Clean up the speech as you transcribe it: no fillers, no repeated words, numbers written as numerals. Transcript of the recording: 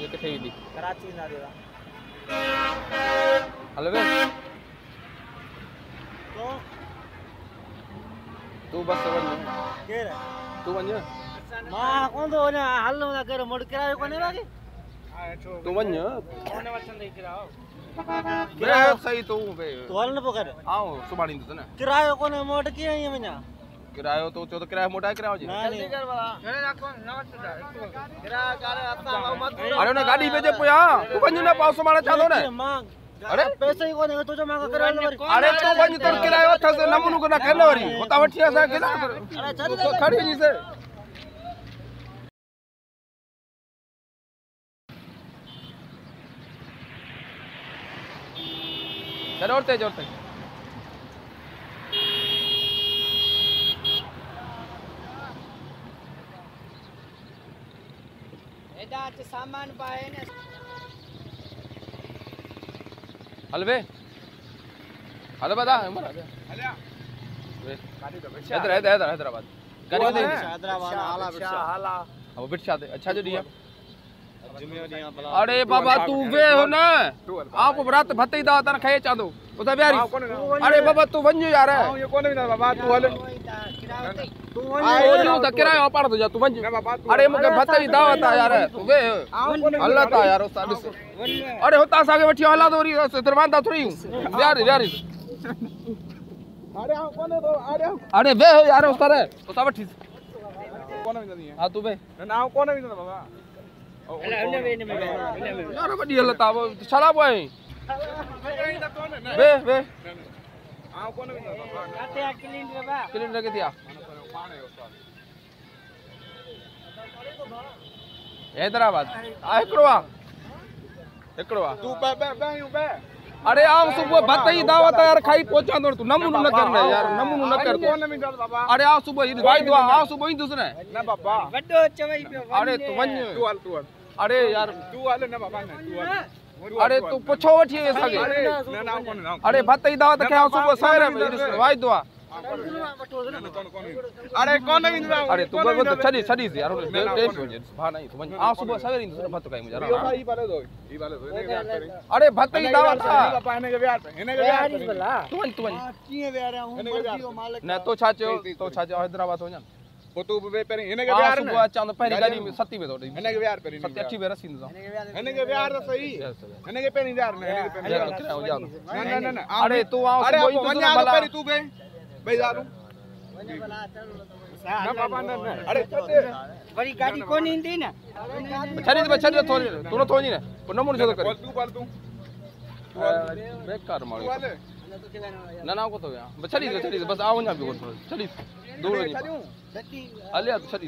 ये किथे ईंदी कराची ना देवा हल वे तो तू बस वञ केर तू वञ मां कोन तो ना हल ना कर मोड़ किरायो कोने लागे तू वञ कोने वचन दे किरायो बे सही तू बे तो हल न पकड़ आओ सुभाणे ईंदुसि न किरायो कोने मोड़ के आई वञा किरायो तो चो तो किरायो मोटाए किरायो जी जल्दी कर वाला मेरे रखो न वच किराया कर असा मत अरे उन गाड़ी भेजे पोया तू वञ न पाउ सुभाणे चांदो न मां अरे पैसे ही कोने तो जो मां किरायो वरी अरे तू वञ तो किरायो अथस नमूनो को न कन वरी हुता वठी असा किला अरे छॾ तो खड़ी जी से जोरते जोरते एदा सामान पाए ने हलवे हल बता हलिया हैदराबाद गाड़ी किथे हैदराबाद हाला अब बिट छा अच्छा जो दिया अरे बाबा तू वे हो ना आप रात भत्ते दा तन खाए चांदो उता बिहारी अरे बाबा तू वञ यार ये कोने विना बाबा तू हल तू वञ त किरायो पाड़ तो जा तू वञ अरे मुके भत्ते जी दावत आ यार तू वे हलता यार उता दिस अरे हुता सागे वठी हला तो वरी दरवाजा थोड़ी बिहारी बिहारी अरे आओ कोने तो अरे वे यार उता रे उता वठी कोने विना नहीं है हां तू वे ना आओ कोने विना बाबा यार वडी हलता वो छला पोए वे वे आओ कोने विना बाबा काते क्लीनर बा क्लीनर के दिया हैदराबाद आ एकड़ो तू बे बे अरे आओ सुबह भत्ते ही दावत यार खाई पहुंचा दो तू नमूनो न कर यार नमूनो न कर कोने विना बाबा अरे आओ सुबह ई भाई दुआ आओ सुबह ई दूसरे ना बाबा वड्डो चवई पियो अरे तू वञ तू हल अरे यार तू हल ना बाबा ना तू हल अरे तू पुछो वठी सके अरे ना आओ कोने ना अरे भत्ते ही दावत खाओ सुबह सवेरे में भाई दुआ अरे कोने विना अरे तू बस छड़ी छड़ी यार डेढ़ बजे भा नहीं तू वञ आओ सुबह सवेरे ई भत्तो खाई मुझे ई वाले दो अरे भत्ते ही दावत था बाबा इने के बिहार पे इने के बिहार पे तू वञ किए वे रहा हूं मर्जी मालिक न तो छा चयो हैदराबाद वञा वो तू बे पे इने के बिहार सुबह चांद पहली गाड़ी में सती में थोड़ी इने के बिहार पे सती अच्छी में रसी दो इने के बिहार तो सही इने के पे नहीं बिहार में इने के पे ना अरे तू आओ अरे सुबह वो भला पे तू बे भाई जालू ना बाबा ना अरे वरी गाड़ी कोन इंदी ना छड़ी थोड़ी तू न थोड़ी ने नमूनो जो कर तू पाल तू बेकार मारो वाले ना ना को तो या छड़ी बस आओ ना भी छड़ी दूर नहीं सती अलिया छड़ी